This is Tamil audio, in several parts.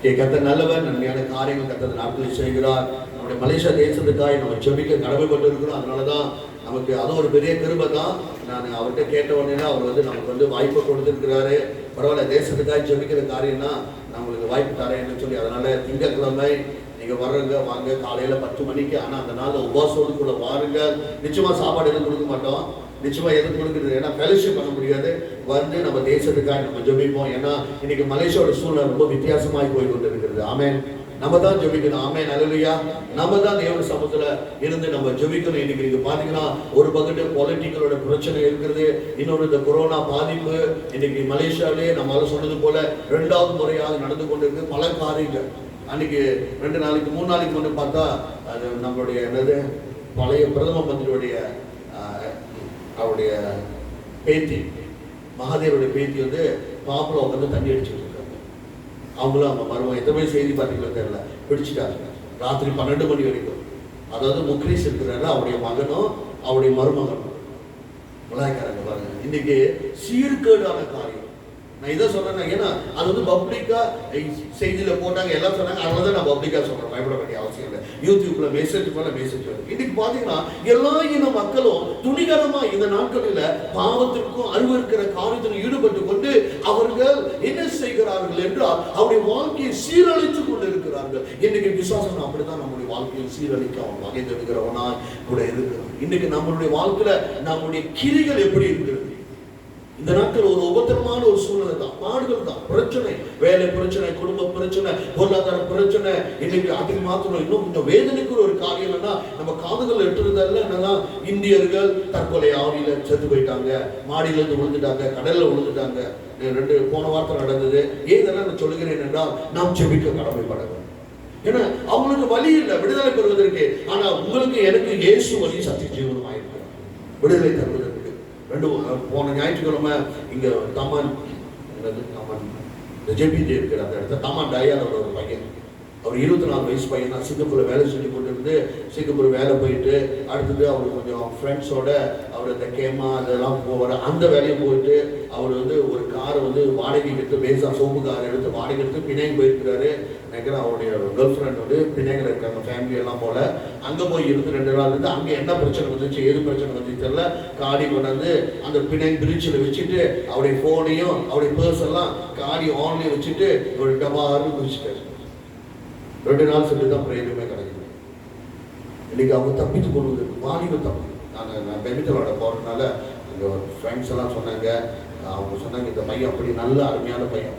கர்த்தர் நல்லவர், நன்மையான காரியங்கள் கர்த்தர் நாட்களில் செய்கிறார். நம்முடைய மலேசியா தேசத்துக்காக நம்ம ஜெபிக்க கடமைப்பட்டு இருக்கிறோம். அதனாலதான் நமக்கு அது ஒரு பெரிய கிருபை தான். நான் அவர்கிட்ட கேட்ட உடனே அவர் நமக்கு வாய்ப்பை கொடுத்துருக்கிறாரு. பரவாயில்ல, தேசத்துக்காக ஜெபிக்கிற காரியம்னா நான் உங்களுக்கு வாய்ப்பு தரேன்னு சொல்லி, அதனால திங்கட்கிழமை நீங்க வர்றங்க வாங்க, காலையில 10 மணிக்கு. ஆனா அந்த நாள் உபவாசோடு கூட வாருங்க. நிச்சயமா சாப்பாடு எதுவும் கொடுக்க மாட்டோம், நிச்சயமா எதுவும் கொடுக்குறது, ஏன்னா ஃபெலோஷிப் பண்ண முடியாது. நம்ம தேசத்துக்காக நம்ம ஜெபிப்போம். ஏன்னா இன்னைக்கு மலேசியாவோட சூழ்நிலை ரொம்ப வித்தியாசமாய் போய் கொண்டு இருக்கிறது. ஆமென். நம்ம தான் ஜெபிக்கணும். ஆமென், அல்லேலூயா. நம்ம தான் தேவ சமூகத்துல இருந்து நம்ம ஜெபிக்கணும். இன்னைக்கு நீங்க பாத்தீங்கன்னா ஒரு பக்கத்து பொலிட்டிக்கலோட பிரச்சனை இருக்கிறது, இன்னொரு இந்த கொரோனா பாதிப்பு. இன்னைக்கு மலேசியாவிலே நம்மளால சொன்னது போல 2வது முறையாக நடந்து கொண்டிருக்கு பல காரியங்கள். அன்னைக்கு 2 நாளைக்கு 3 நாளைக்கு முன்னே பார்த்தா அது நம்மளுடைய என்னது பழைய பிரதம மந்திரியுடைய அவருடைய பேத்தி, மகாதேவருடைய பேத்தி பாப்புல உட்காந்து தண்ணி அடிச்சுட்டு இருக்காங்க. அவங்களும் அவங்க மருமகன், எத்தனை செய்தி பார்த்தீங்களா தெரியல, பிடிச்சிட்டாங்க ராத்திரி 12 மணி வரைக்கும். அதாவது முக்ரீஸ் இருக்கிறாரு, அவருடைய மகனும் அவருடைய மருமகனும் முலாய்க்காரங்க பாருங்க. இன்னைக்கு சீர்கேடான காரியம். நான் இதை சொல்றேன், ஏன்னா அது பப்ளிக்கா செய்தியில போட்டாங்க, எல்லாம் சொன்னாங்க. அதனாலதான் நான் பப்ளிக்கா சொல்றேன், பயப்பட வேண்டிய அவசியம் இல்லை. யூடியூப்ல மெசேஜ் வருது. இன்னைக்கு பாத்தீங்கன்னா எல்லா இன மக்களும் துணிகரமா இந்த நாட்களில் பாவத்திற்கும் அருவருக்கிற காரியத்திலும் ஈடுபட்டு கொண்டு அவர்கள் என்ன செய்கிறார்கள் என்றால் அவருடைய வாழ்க்கையை சீரழித்து கொண்டு இருக்கிறார்கள். இன்னைக்கு விசுவாசம் அப்படிதான் நம்முடைய வாழ்க்கையை சீரழிக்க அவன் வகை தேடுகிறவனா கூட இருக்கிறான். இன்னைக்கு நம்மளுடைய வாழ்க்கையில நம்முடைய கிரிகள் எப்படி இருக்கிறது? இந்த நாட்கள் ஒரு உபத்திரமான ஒரு சூழ்நிலை தான், பாடுகள் தான், பிரச்சனை, வேலை பிரச்சனை, குடும்ப பிரச்சனை, பொருளாதார பிரச்சனை. இன்னைக்கு அதுக்கு மாத்திரம் இன்னும் இந்த வேதனைக்குற ஒரு காரியம் என்னன்னா, நம்ம காதுகள் எட்டுறதல்ல என்னன்னா, இந்தியர்கள் தற்கொலை ஆவியில செத்து போயிட்டாங்க, மாடியில இருந்து விழுந்துட்டாங்க, கடல்ல விழுந்துட்டாங்க. 2 போன வாரத்தில் நடந்தது. ஏதெல்லாம் நான் சொல்லுகிறேன் என்றால் நாம் ஜெபிக்க கடமைப்பட வேண்டும். ஏன்னா அவங்களுக்கு வழி இல்லை விடுதலை பெறுவதற்கு. ஆனா உங்களுக்கு எனக்கு இயேசு வழி சத்திய ஜீவனம் ஆயிருக்கிறார் விடுதலை தருவதற்கு. போன ஞாயிற்றுக்கிழமை இங்க தமான் ஜெபிஜே இருக்கிற அந்த இடத்துல தமான் டயாரோட ஒரு பையன், அவர் 24 வயசு பையன் தான். சிங்கப்பூர்ல வேலை செஞ்சு கொண்டு இருந்து சிங்கப்பூர் வேலை போயிட்டு அடுத்தது அவர் கொஞ்சம் ஃப்ரெண்ட்ஸோட அவர் இந்த கேமா அதெல்லாம் போவார். அந்த வேலையை போயிட்டு அவர் ஒரு காரை வாடகைக்கு எடுத்து, பேசா சோப்பு காரை எடுத்து வாடகை எடுத்து பிணையம் போயிருக்கிறாரு. நினைக்கிறேன் அவருடைய கேர்ள் ஃப்ரெண்ட் பிணையங்கள் இருக்காங்க, ஃபேமிலி எல்லாம் போல. அங்கே போய் இருந்து 2 நாள் இருந்து அங்கே என்ன பிரச்சனை வந்துச்சு, எது பிரச்சனை வந்துச்சு தெரியல. காடி கொண்டாந்து அந்த பிணையம் பிரிட்ஜில் வச்சுட்டு அவருடைய ஃபோனையும் அவருடைய பர்ஸ் எல்லாம் காடி ஆன்லேயே வச்சுட்டு ஒரு டபார்னு குதிச்சுட்டாரு. 2 நாள் சொல்லி தான் பிரயோஜனமே கிடைக்குது. இன்னைக்கு அவங்க தப்பித்து கொள்வது வாலிப தப்பு. நான் பெமிட்டலோட போகிறதுனால அங்கே ஃப்ரெண்ட்ஸ் எல்லாம் சொன்னாங்க, அவங்க சொன்னாங்க இந்த பையன் அப்படி நல்ல அருமையான பையன்.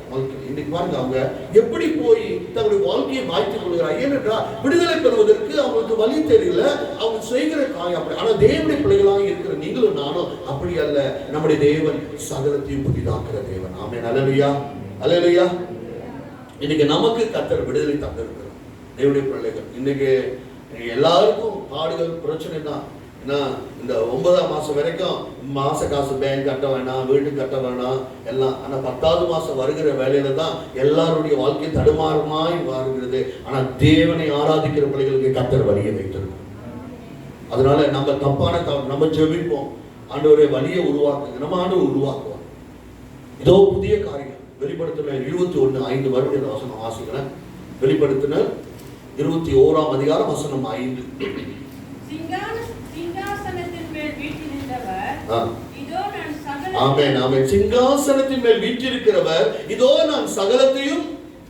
இன்னைக்கு பாருங்க அவங்க எப்படி போய் தங்களுடைய வாழ்க்கையை மாற்றிக் கொள்கிறார். ஏனென்றால் விடுதலை பெறுவதற்கு அவங்களுக்கு வழி தெரியல, அவங்க செய்கிற காயம் அப்படி. ஆனால் தேவனுடைய பிள்ளைகளாக இருக்கிற நீங்களும் நானும் அப்படி அல்ல. நம்முடைய தேவன் சகலத்தையும் புதிதாக்குற தேவன். ஆமென், அல்லேலூயா, அல்லேலூயா. இன்னைக்கு நமக்கு கர்த்தர் விடுதலை தந்திருக்கிறார். தேவனுடைய பிள்ளைகள் இன்னைக்கு எல்லாருக்கும் பாடுகள் பிரச்சனை தான். ஏன்னா இந்த 9ஆம் மாசம் வரைக்கும் மாச காசு பேங்க் கட்ட வேணாம், வீட்டுக்கு கட்ட வேணாம் எல்லாம். ஆனா 10வது மாசம் வருகிற வேலையில தான் எல்லாருடைய வாழ்க்கை தடுமாறுமாய் வருகிறது. ஆனா தேவனை ஆராதிக்கிற பிள்ளைகளுக்கு கர்த்தர் வழியை வைத்திருக்கும். அதனால நம்ம தப்பான நம்ம ஜெபிப்போம், ஆண்டவரே வழியை உருவாக்குங்க, நம்ம ஆண்டவர் உருவாக்குவோம். இதோ புதிய காரியம். வெளிப்படுத்தின 21:5 வருடம் இந்த வசனம் வாசிக்கிறேன். வெளிப்படுத்தின 21ஆம் அதிகாரம் வசனம் 5. ஆமென், ஆமென். சிங்காசனத்தின் மேல் வீற்றிருக்கிறவர் இதோ நான் சகலத்தையும்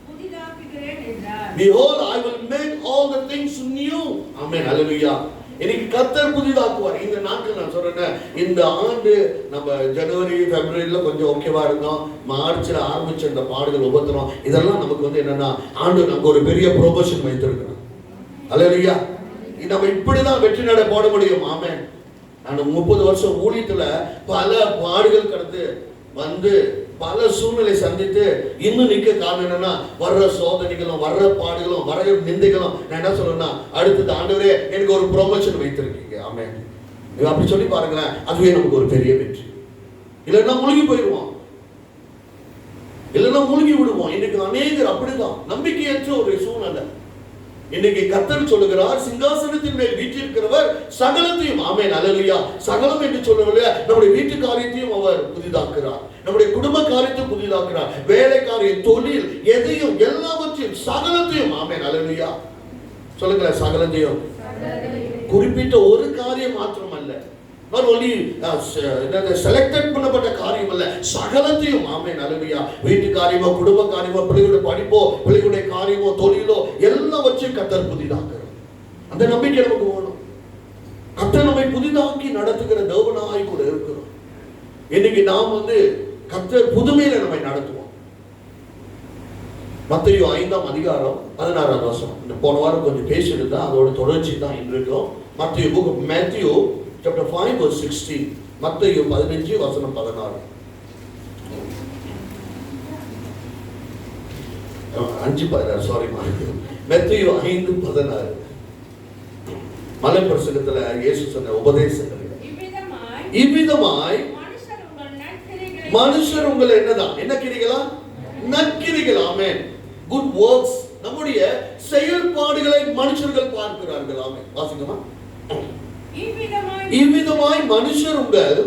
புதிதாக்குகிறேன் என்றார். Behold, I will make all the things new. ஆமென், அல்லேலூயா. இன்னைக்கு கர்த்தர் புதிதாக்குவார். இந்த நாட்கள் நான் சொல்றேன், இந்த ஆண்டு நம்ம ஜனவரி பிப்ரவரியில கொஞ்சம் ஓகேவா இருந்தோம். மார்ச்ல ஆரம்பிச்ச இந்த பாடுகள் உபத்திரம் இதெல்லாம் நமக்கு என்னன்னா ஆண்டு நமக்கு ஒரு பெரிய ப்ரொமோஷன் வைத்திருக்கிறோம். அல்லேலூயா. நம்ம இப்படிதான் வெற்றி நடை போட முடியும். ஆமென். நான் 30 வருஷம் ஊழியத்துல பல பாடுகள் கடந்து வந்து பல சூழ்நிலை சந்தித்து இன்னும் நிக்க காரணம் என்னன்னா வர்ற சோதனைகளும் வர்ற பாடுகளும் வர்ற நிந்தைகளும். நான் என்ன சொல்றேன்னா அடுத்தது ஆண்டவரே எனக்கு ஒரு ப்ரொமோஷன் வைத்திருக்கீங்க. ஆமென். நீங்க அப்படி சொல்லி பாருங்களேன், அதுவே நமக்கு ஒரு பெரிய வெற்றி. இல்லைன்னா மூழ்கி போயிடுவோம், இல்லைன்னா மூழ்கி விடுவோம். இன்னைக்கு அநேகர் அப்படிதான் நம்பிக்கையற்ற ஒரு சூழ்நிலை. இன்னைக்கு கர்த்தர் சொல்லுகிறார், சிங்காசனத்தின் மேல் வீற்றிருக்கிறவர் சகலத்தையும், ஆமென், அல்லேலூயா, சகலம் என்று சொல்லவில்லை, நம்முடைய வீட்டு காரியத்தையும் அவர் புதிதாக்குறார், நம்முடைய குடும்ப காரியத்தை புதிதாக்குறார், வேலை காரியம், தொழில், எதையும் எல்லாவற்றையும் சகலத்தையும். ஆமென், அல்லேலூயா. சொல்லுங்க, சகலத்தையும். குறிப்பிட்ட ஒரு காரியம் மாத்திரம் அல்ல, not only செலக்டட் பண்ணப்பட்ட காரியம் அல்ல, சகலத்தையும். ஆமென், அல்லேலூயா. வீட்டு காரியமோ, குடும்ப காரியமோ, பிள்ளைகளுடைய படிப்போ, பிள்ளைகளுடைய காரியமோ, தொழிலோ, எல்லாம் வச்சு கர்த்தர் புதிதாக்குறார். அந்த நம்பிக்கை நமக்கு வேணும். கர்த்தர் நம்மை புதிதாக்கி நடத்துகிற தேவனாய் கூட இருக்கிறோம். இன்னைக்கு நாம் கர்த்தர் புதுமையில நம்மை நடத்துவோம். மத்தேயு 5ஆம் அதிகாரம் 16ஆம் வசனம். இந்த போன வாரம் கொஞ்சம் பேசிட்டு அதோட தொடர்ச்சி தான் இன்றைக்கும். மத்தேயு book of Matthew chapter 5 verse 16. மத்தேயு 15 வசனம் 16. 5:16 சாரி மத்தேயு 5:16. மலை பிரசங்கத்துல இயேசு சொன்ன உபதேசங்கள் இவ்விதமாய் மனுஷர் உங்களை என்ன கிரிகளா? நற்கிரிகள். ஆமென், குட் வர்க்ஸ். நம்முடைய செயல்பாடுகளை மனுஷர்கள் பார்க்கிறார்கள். ஆமென், வாசிக்கமா. இவ்விதமாய் மனுஷர் உங்கள்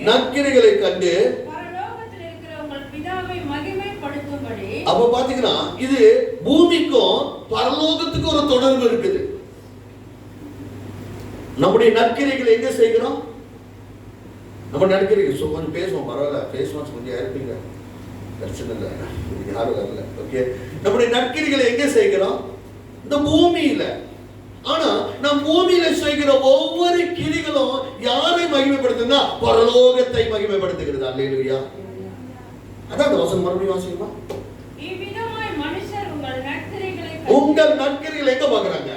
நற்கிரிகளை கண்டு பரலோகத்தில் இருக்கிற உங்கள் பிதாவை மகிமைப்படுத்தும்படி. அப்ப பாத்தீங்கன்னா இது பூமிக்கும் பரலோகத்துக்கும் ஒரு தொடர்பு இருக்குது. நம்முடைய நற்கிரிகளை எங்க செய்கிறோம்? நம்ம நற்கிரிகள் கொஞ்சம் பேசுவோம், பரவாயில்ல, பேசுவோம், கொஞ்சம் இருப்பீங்க, பிரச்சனை இல்லை, யாரும் வரல. ஓகே, நம்முடைய நற்கிரிகளை எங்க செய்கிறோம்? இந்த பூமியில. ஆனா நம் பூமியில செய்கிற ஒவ்வொரு கிரிகளும் யாரை மகிமைப்படுத்துனா? பரலோகத்தை மகிமைப்படுத்துகிறது. அல்லேலூயா. அதான் அந்த வசனம் மறுபடியும் வாசிக்கமா. உங்கள் நற்கிரிகளை எங்க பார்க்கறாங்க?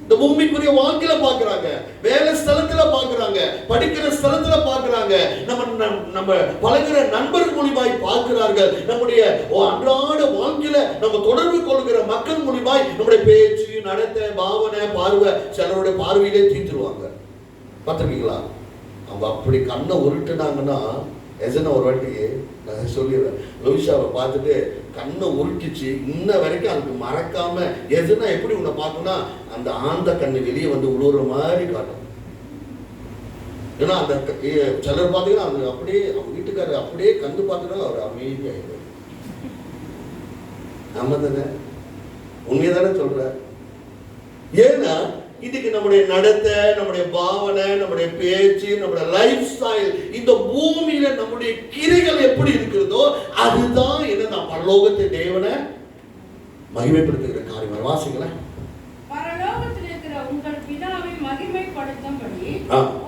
இந்த பூமிக்குரிய வாழ்க்கையில பார்க்கறாங்க, வேலை ஸ்தலத்துல பார்க்கறாங்க, படிக்கிற ஸ்தலத்துல பார்க்கறாங்க, நம்ம பழகுற நண்பர்கள் மூலமாய் பார்க்கிறார்கள், நம்முடைய அன்றாட வாழ்க்கையில நம்ம தொடர்பு கொள்கிற மக்கள் மூலமாய் நம்முடைய பேச்சு, நடத்தை, பாவனை, பார்வை, சிலருடைய பார்வையிலே தீர்த்துருவாங்க. பார்த்துருக்கீங்களா? அவங்க அப்படி கண்ணை உருட்டுனாங்கன்னா, எசனை ஒரு வாட்டி நான் சொல்லிடுறேன், லூஷாவை பார்த்துட்டு கண்ணை உருட்டிச்சு, இன்ன வரைக்கும் அதுக்கு மறக்காம, எதுனா எப்படி உன்னை பார்க்கணும்னா அந்த ஆந்த கண்ணு வெளியே விழுவுற மாதிரி காட்டும். ஏன்னா அந்த சிலர் பார்த்தீங்கன்னா அது அப்படியே அவங்க வீட்டுக்காரர் அப்படியே கண்டு பார்த்துட்டா அவர் அமைதியாயிடும். நம்ம தானே, உண்மையை தானே சொல்ற. ஏன்னா இதுக்கு நம்முடைய நடத்தை, நம்முடைய பாவனை, நம்முடைய பேச்சு, நம்முடைய லைஃப் ஸ்டைல், இந்த பூமியில நம்முடைய கிரிகள் எப்படி இருக்கிறதோ அதுதான் நான் பரலோகத்தை தேவனை மகிமைப்படுத்துகிற காரியம். வாசிங்களேன். பரலோகத்தில் இருக்கிற உங்கள் பிதாவை மகிமைப்படுத்தும்படி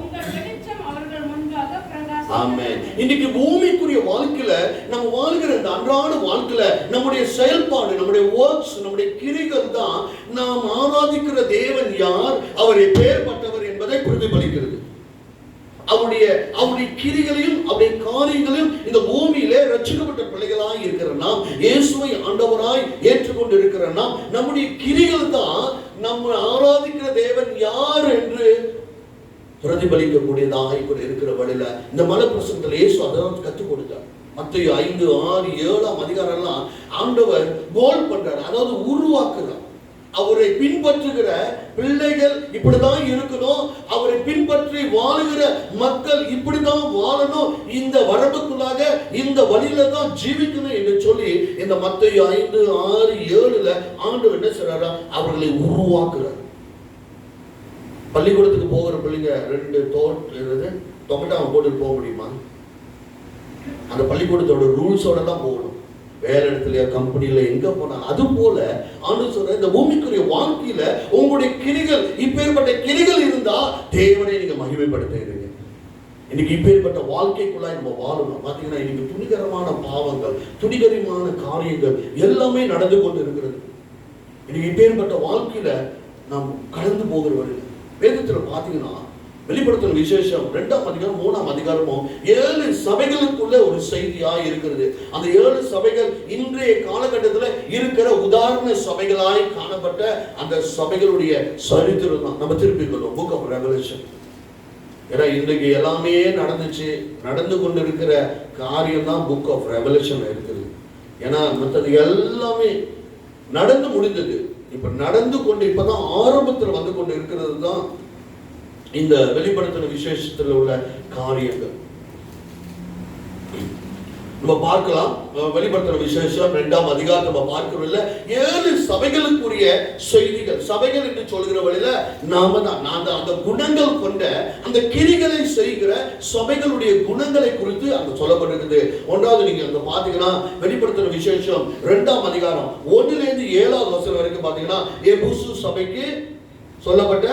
உங்கள் வெளிச்சம் அவர்கள் முன்பாக பிரகாசிக்கும். ஆமென். இன்னைக்கு பூமிக்குரிய வாழ்க்கையில நம்ம வாழ்கிற இந்த அன்றாட வாழ்க்கையில நம்முடைய செயல்பாடு, நம்முடைய வர்க்ஸ், நம்முடைய கிரிகள் தான் நாம் ஆராதிக்கிற தேவன் யார், அவர் எப்பேற்பட்டவர் என்பதை பிரதிபலிக்கிறது. அவருடைய கிரிகளையும் அவருடைய காரியங்களையும் இந்த பூமியிலே ரட்சிக்கப்பட்ட பிள்ளைகளாய் இருக்கிற நாம், இயேசுவை ஆண்டவராய் ஏற்றுக்கொண்டு இருக்கிற நாம், நம்முடைய கிரிகள் தான் நம்ம ஆராதிக்கிற தேவன் யார் என்று பிரதிபலிக்கக்கூடியதாக இப்ப இருக்கிற வழியில இந்த மலை பிரசங்கத்தில் இயேசு அதான் கற்றுக் கொடுத்தார். மத்தேயு 5, 6, 7ஆம் அதிகாரம்லாம் ஆண்டவர் கோல் பண்றார், அதாவது உருவாக்குறார். அவரை பின்பற்றுகிற பிள்ளைகள் இப்படிதான் இருக்கணும், அவரை பின்பற்றி வாழுகிற மக்கள் இப்படிதான் வாழணும், இந்த வரம்புக்குள்ளாக இந்த வழியில தான் ஜீவிக்கணும் என்று சொல்லி இந்த மத்தேயு 5, 6, 7ல ஆண்டவர் என்ன செய்றாரா? அவர்களை உருவாக்குறார். பள்ளிக்கூடத்துக்கு போகிற பிள்ளைங்க 2 தொகட்டாவை போட்டு போக முடியுமா? அந்த பள்ளிக்கூடத்தோட ரூல்ஸோட தான் போகணும். வேலை இடத்துல, கம்பெனியில, எங்க போனா அது போல ஆண்டவர் சொல்ற இந்த பூமிக்குரிய வாழ்க்கையில உங்களுடைய கிரிகள், இப்பேற்பட்ட கிரிகள் இருந்தா தேவனை நீங்க மகிமைப்படுத்துகிறீங்க. இன்னைக்கு இப்பேற்பட்ட வாழ்க்கைக்குள்ளாய் நம்ம வாழணும். பாத்தீங்கன்னா இன்னைக்கு துணிகரமான பாவங்கள், துணிகரமான காரியங்கள் எல்லாமே நடந்து கொண்டு இருக்கிறது. இன்னைக்கு இப்பேற்பட்ட வாழ்க்கையில நாம் கடந்து போகிறவர்கள் வேதத்துல பாத்தீங்கன்னா வெளிப்படுத்தின விசேஷம் 2ஆம் அதிகாரம் 3ஆம் அதிகாரமும் 7 சபைகளுக்குள்ள ஒரு செய்தியா இருக்கிறது. அந்த 7 சபைகள் இன்றைய காலகட்டத்தில் இருக்கிற உதாரண சபைகளாய் காணப்பட்ட அந்த சபைகளுடைய சரித்திரம் தான் நம்ம திருப்பிக் கொள்வோம். Book of Revelation. ஏன்னா இன்றைக்கு எல்லாமே நடந்து கொண்டு இருக்கிற காரியம் தான் புக் ஆஃப் ரெவலேஷன் இருக்குது. ஏன்னா மற்றது எல்லாமே நடந்து முடிந்தது, இப்ப நடந்து கொண்டு இப்பதான் ஆரம்பத்தில் வந்து கொண்டு இருக்கிறது தான் இந்த வெளிப்படுத்தின விசேஷத்தில் உள்ள காரியங்கள். நம்ம பார்க்கலாம். வெளிப்படுத்துற விசேஷம் 2ஆம் அதிகாரம் நம்ம பார்க்கிறோம்ல, 7 சபைகளுக்குரிய செய்திகள். சபைகள் என்று சொல்கிற வழியில நாம தான் அந்த குணங்கள் கொண்ட அந்த கிரிகளை செய்கிற சபைகளுடைய குணங்களை குறித்து அங்க சொல்லப்பட்டிருக்குது. ஒன்றாவது நீங்க அங்க பாத்தீங்கன்னா வெளிப்படுத்துற விசேஷம் 2ஆம் அதிகாரம் 1லிருந்து 7வது வசனம் வரைக்கும் பாத்தீங்கன்னா எபேசு சபைக்கு சொல்லப்பட்ட